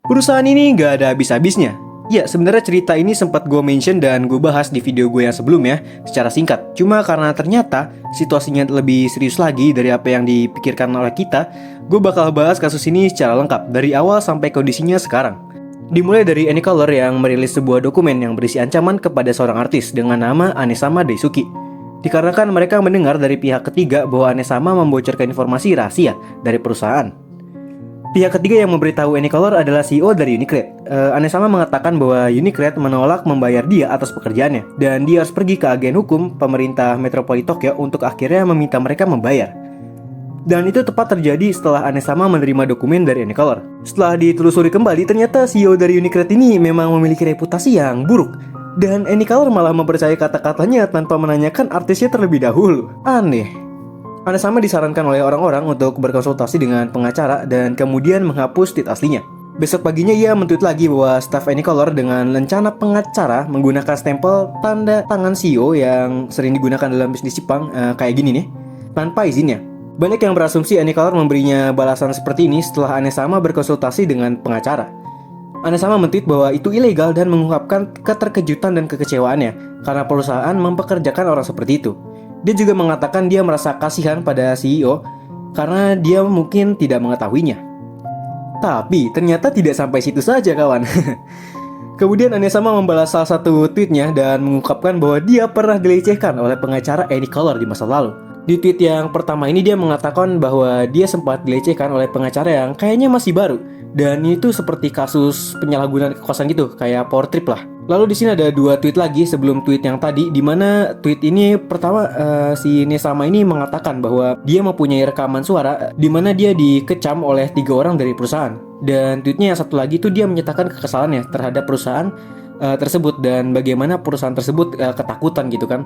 Perusahaan ini nggak ada habis-habisnya. Ya, sebenarnya cerita ini sempat gue mention dan gue bahas di video gue yang sebelumnya secara singkat. Cuma karena ternyata situasinya lebih serius lagi dari apa yang dipikirkan oleh kita, gue bakal bahas kasus ini secara lengkap dari awal sampai kondisinya sekarang. Dimulai dari Anycolor yang merilis sebuah dokumen yang berisi ancaman kepada seorang artis dengan nama Anesama Daisuki. Dikarenakan mereka mendengar dari pihak ketiga bahwa Anesama membocorkan informasi rahasia dari perusahaan. Pihak ketiga yang memberitahu Anycolor adalah CEO dari Unicred. Anesama mengatakan bahwa Unicred menolak membayar dia atas pekerjaannya dan dia harus pergi ke agen hukum pemerintah metropoli Tokyo untuk akhirnya meminta mereka membayar. Dan itu tepat terjadi setelah Anesama menerima dokumen dari Anycolor. Setelah ditelusuri kembali, ternyata CEO dari Unicred ini memang memiliki reputasi yang buruk. Dan Anycolor malah mempercayai kata-katanya tanpa menanyakan artisnya terlebih dahulu. Aneh. Anesama disarankan oleh orang-orang untuk berkonsultasi dengan pengacara dan kemudian menghapus tweet aslinya. Besok paginya ia men-tweet lagi bahwa staf Anycolor dengan lencana pengacara menggunakan stempel tanda tangan CEO yang sering digunakan dalam bisnis Jepang kayak gini nih, tanpa izinnya. Banyak yang berasumsi Anycolor memberinya balasan seperti ini setelah Anesama berkonsultasi dengan pengacara. Anesama men-tweet bahwa itu ilegal dan mengungkapkan keterkejutan dan kekecewaannya karena perusahaan mempekerjakan orang seperti itu. Dia juga mengatakan dia merasa kasihan pada CEO karena dia mungkin tidak mengetahuinya. Tapi ternyata tidak sampai situ saja kawan. Kemudian Anesama membalas salah satu tweetnya dan mengungkapkan bahwa dia pernah dilecehkan oleh pengacara Anycolor di masa lalu. Di tweet yang pertama ini dia mengatakan bahwa dia sempat dilecehkan oleh pengacara yang kayaknya masih baru. Dan itu seperti kasus penyalahgunaan kekuasaan gitu, kayak power trip lah. Lalu di sini ada dua tweet lagi sebelum tweet yang tadi, di mana tweet ini pertama si Nesama ini mengatakan bahwa dia mempunyai rekaman suara di mana dia dikecam oleh 3 orang dari perusahaan. Dan tweetnya yang satu lagi itu dia menyatakan kekesalannya terhadap perusahaan tersebut dan bagaimana perusahaan tersebut ketakutan gitu kan.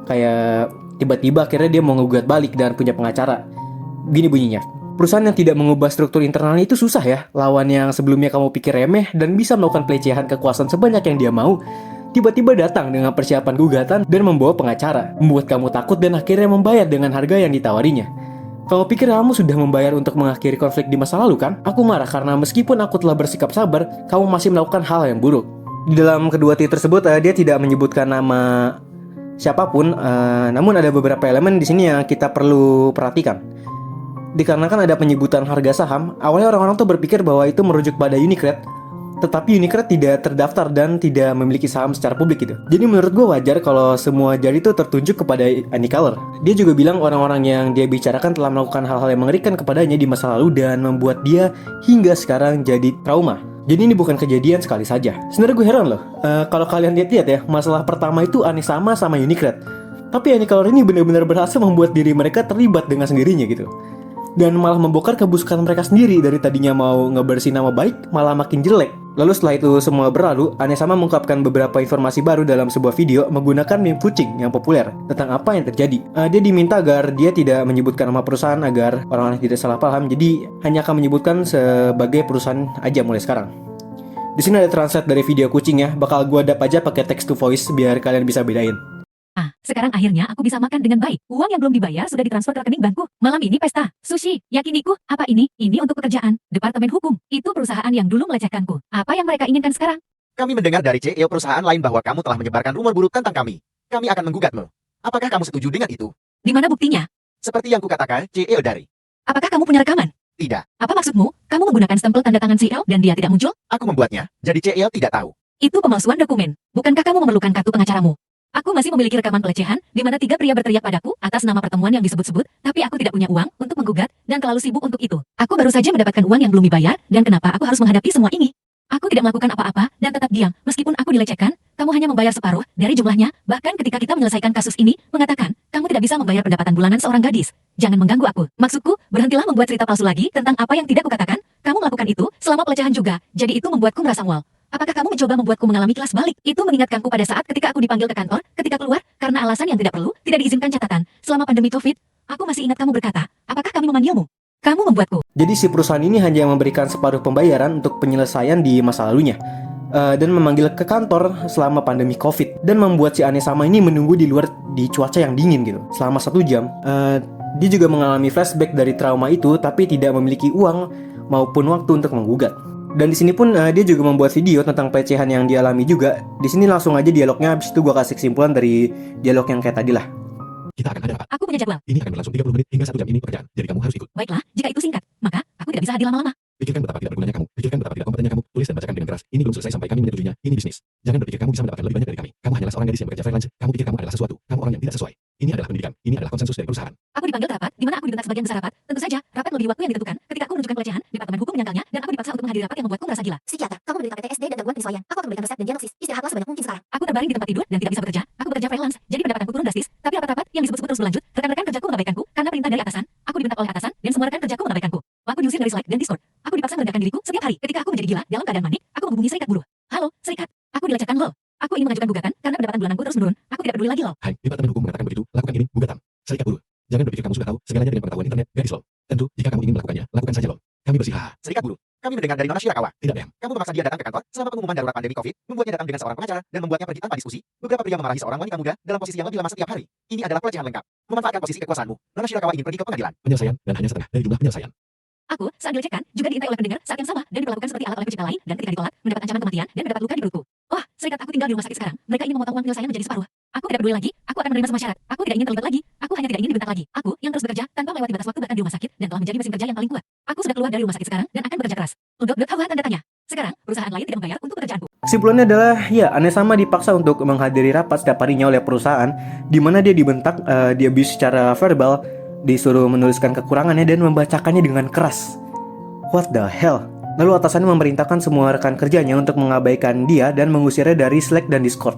Kayak tiba-tiba akhirnya dia mau ngegugat balik dan punya pengacara. Gini bunyinya. Perusahaan yang tidak mengubah struktur internalnya itu susah ya. Lawan yang sebelumnya kamu pikir remeh dan bisa melakukan pelecehan kekuasaan sebanyak yang dia mau, tiba-tiba datang dengan persiapan gugatan dan membawa pengacara, membuat kamu takut dan akhirnya membayar dengan harga yang ditawarinya. Kamu pikir kamu sudah membayar untuk mengakhiri konflik di masa lalu kan? Aku marah karena meskipun aku telah bersikap sabar, kamu masih melakukan hal yang buruk. Di dalam kedua tweet tersebut dia tidak menyebutkan nama siapapun, namun ada beberapa elemen di sini yang kita perlu perhatikan. Dikarenakan ada penyebutan harga saham, awalnya orang-orang tuh berpikir bahwa itu merujuk pada Unicred, tetapi Unicred tidak terdaftar dan tidak memiliki saham secara publik gitu. Jadi menurut gue wajar kalau semua jari itu tertunjuk kepada Anycolor. Dia juga bilang orang-orang yang dia bicarakan telah melakukan hal-hal yang mengerikan kepadanya di masa lalu dan membuat dia hingga sekarang jadi trauma. Jadi ini bukan kejadian sekali saja. Sebenarnya gue heran loh, kalau kalian lihat-lihat ya, masalah pertama itu Anesama sama Unicred. Tapi Anycolor ini benar-benar berhasil membuat diri mereka terlibat dengan sendirinya gitu. Dan malah membongkar kebusukan mereka sendiri. Dari tadinya mau ngebersihin nama baik, malah makin jelek. Lalu setelah itu semua berlalu, Anesama mengungkapkan beberapa informasi baru dalam sebuah video menggunakan meme kucing yang populer tentang apa yang terjadi. Dia diminta agar dia tidak menyebutkan nama perusahaan agar orang-orang tidak salah paham. Jadi hanya akan menyebutkan sebagai perusahaan aja mulai sekarang. Di sini ada translate dari video kucing ya. Bakal gua dap aja pakai text to voice biar kalian bisa bedain. Sekarang akhirnya aku bisa makan dengan baik. Uang yang belum dibayar sudah ditransfer ke rekening bankku. Malam ini pesta. Sushi. Yakiniku. Apa ini? Ini untuk pekerjaan. Departemen Hukum. Itu perusahaan yang dulu melecehkanku. Apa yang mereka inginkan sekarang? Kami mendengar dari CEO perusahaan lain bahwa kamu telah menyebarkan rumor buruk tentang kami. Kami akan menggugatmu. Apakah kamu setuju dengan itu? Di mana buktinya? Seperti yang kukatakan, CEO dari. Apakah kamu punya rekaman? Tidak. Apa maksudmu? Kamu menggunakan stempel tanda tangan CEO dan dia tidak muncul? Aku membuatnya, jadi CEO tidak tahu. Itu pemalsuan dokumen. Bukankah kamu memerlukan kartu pengacaramu? Aku masih memiliki rekaman pelecehan, di mana 3 pria berteriak padaku atas nama pertemuan yang disebut-sebut, tapi aku tidak punya uang untuk menggugat, dan terlalu sibuk untuk itu. Aku baru saja mendapatkan uang yang belum dibayar, dan kenapa aku harus menghadapi semua ini? Aku tidak melakukan apa-apa, dan tetap diam, meskipun aku dilecehkan, kamu hanya membayar separuh dari jumlahnya, bahkan ketika kita menyelesaikan kasus ini, mengatakan, kamu tidak bisa membayar pendapatan bulanan seorang gadis. Jangan mengganggu aku. Maksudku, berhentilah membuat cerita palsu lagi tentang apa yang tidak kukatakan, kamu melakukan itu selama pelecehan juga, jadi itu membuatku merasa mual. Apakah kamu mencoba membuatku mengalami kelas balik? Itu mengingatkanku pada saat ketika aku dipanggil ke kantor, ketika keluar, karena alasan yang tidak perlu, tidak diizinkan catatan. Selama pandemi COVID, aku masih ingat kamu berkata, apakah kami memanggilmu? Kamu membuatku. Jadi si perusahaan ini hanya memberikan separuh pembayaran untuk penyelesaian di masa lalunya. Dan memanggil ke kantor selama pandemi COVID. Dan membuat si Anesama ini menunggu di luar di cuaca yang dingin gitu selama 1 jam. Dia juga mengalami flashback dari trauma itu, tapi tidak memiliki uang maupun waktu untuk menggugat. Dan di sini pun dia juga membuat video tentang pelecehan yang dialami juga. Di sini langsung aja dialognya, habis itu gue kasih kesimpulan dari dialog yang kayak tadi lah. Kita akan ada rapat. Aku punya jadwal. Ini akan berlangsung 30 menit hingga 1 jam ini pekerjaan. Jadi kamu harus ikut. Baiklah, jika itu singkat, maka aku tidak bisa hadir lama-lama. Pikirkan betapa tidak bergunanya kamu. Pikirkan betapa tidak kompetennya kamu. Tulis dan bacakan dengan keras. Ini belum selesai sampai kami menyetujuinya. Ini bisnis. Jangan berpikir kamu bisa mendapatkan lebih banyak dari kami. Kamu hanyalah seorang gadis yang bekerja freelance. Kamu pikir kamu adalah sesuatu. Kamu orang yang tidak sesuai. Ini adalah pendidikan. Ini adalah konsensus dari perusahaan. Aku dipanggil ke rapat, di mana aku dibentak sebagian besar rapat. Tentu saja, rapat melebihi waktu yang ditentukan. Ketika aku menunjukkan pelecehan, Departemen Hukum menyangkalnya, dan aku dipaksa untuk menghadiri rapat yang membuatku merasa gila. Psikiater, kamu menderita PTSD dan gangguan penyesuaian. Aku akan memberikan resep dan diagnosis. Istirahatlah sebanyak mungkin sekarang. Aku terbaring di tempat tidur dan tidak bisa bekerja. Aku bekerja freelance, jadi pendapatanku turun drastis. Tapi rapat-rapat yang disebut-sebut terus berlanjut. Rekan-rekan kerjaku mengabaikanku karena perintah dari atasan. Aku dibentak oleh atasan dan semua rekan kerjaku mengabaikanku. Aku diusir dari Slack dan Discord. Aku dipaksa merendahkan diriku setiap hari. Ketika aku menjadi gila dalam keadaan panik, aku menghubungi serikat buruh. Halo, serikat. Aku dilecehkan lol. Aku ingin mengajukan gugatan karena pendapatan bulananku terus menurun. Aku tidak peduli lagi lol. Hai, Departemen Hukum mengatakan begitu. Lakukan ini. Gugatan. Serikat buruh. Jangan berpikir kamu sudah tahu segalanya dengan pengetahuan internet. Gadis lol. Tentu, jika kamu ingin melakukannya, lakukan saja lol. Kami bersih haha. Serikat buruh. Kami mendengar dari Nona Shirakawa. Tidak, Bang. Kamu memaksa dia datang ke kantor selama pengumuman darurat pandemi COVID, membuatnya datang dengan seorang pengacara, dan membuatnya pergi tanpa diskusi. Beberapa pria memarahi seorang wanita muda dalam posisi yang lebih lama setiap hari. Ini adalah pelecehan lengkap. Memanfaatkan posisi kekuasaanmu, Nona Shirakawa ingin pergi ke pengadilan. Penyelesaian dan hanya setengah dari jumlah penyelesaian. Aku saat dilecehkan juga diintai oleh pendengar saat yang sama dan diperlakukan seperti alat oleh pencipta lain dan ketika ditolak mendapat ancaman kematian dan mendapat luka di perutku. Wah, serikat aku tinggal di rumah sakit sekarang. Mereka ingin memotong uang penyelesaian menjadi separuh. Aku tidak peduli lagi. Aku akan menerima semua syarat. Aku tidak ingin terlibat lagi. Aku hanya tidak ingin dibentak lagi. Aku yang terus bekerja tanpa melewati batas waktu bahkan di rumah sakit dan telah menjadi mesin kerja yang paling kuat. Aku sudah keluar dari rumah sakit sekarang dan akan bekerja keras. Untuk tanda tanya. Sekarang perusahaan lain tidak membayar untuk pekerjaanku. Kesimpulannya adalah, ya, Anesama dipaksa untuk menghadiri rapat setiap harinya oleh perusahaan, di mana dia dibentak, diabuse secara verbal, disuruh menuliskan kekurangannya dan membacakannya dengan keras. What the hell? Lalu atasannya memerintahkan semua rekan kerjanya untuk mengabaikan dia dan mengusirnya dari Slack dan Discord.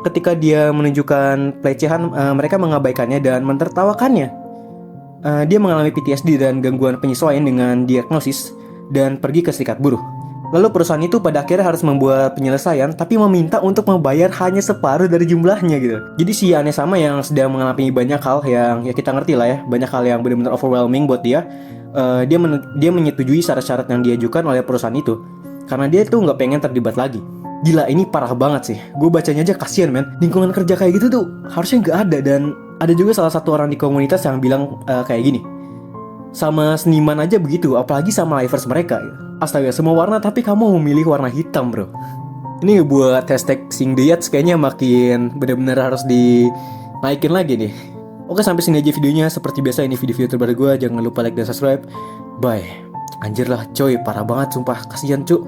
Ketika dia menunjukkan pelecehan, mereka mengabaikannya dan mentertawakannya. Dia mengalami PTSD dan gangguan penyesuaian dengan diagnosis dan pergi ke serikat buruh. Lalu perusahaan itu pada akhirnya harus membuat penyelesaian tapi meminta untuk membayar hanya separuh dari jumlahnya gitu. Jadi si Anesama yang sedang mengalami banyak hal yang ya kita ngerti lah ya, banyak hal yang benar-benar overwhelming buat dia. Dia menyetujui syarat-syarat yang diajukan oleh perusahaan itu karena dia tuh nggak pengen terlibat lagi. Gila, ini parah banget sih. Gue bacanya aja kasihan men. Lingkungan kerja kayak gitu tuh harusnya nggak ada. Dan ada juga salah satu orang di komunitas yang bilang kayak gini, sama seniman aja begitu, apalagi sama livers mereka. Astaga, semua warna tapi kamu memilih warna hitam bro. Ini buat hashtag Sing The Yachts kayaknya makin bener-bener harus dinaikin lagi nih. Oke, sampai sini aja videonya. Seperti biasa ini video-video terbaru gue. Jangan lupa like dan subscribe. Bye. Anjir lah coy, parah banget sumpah. Kasihan cuk.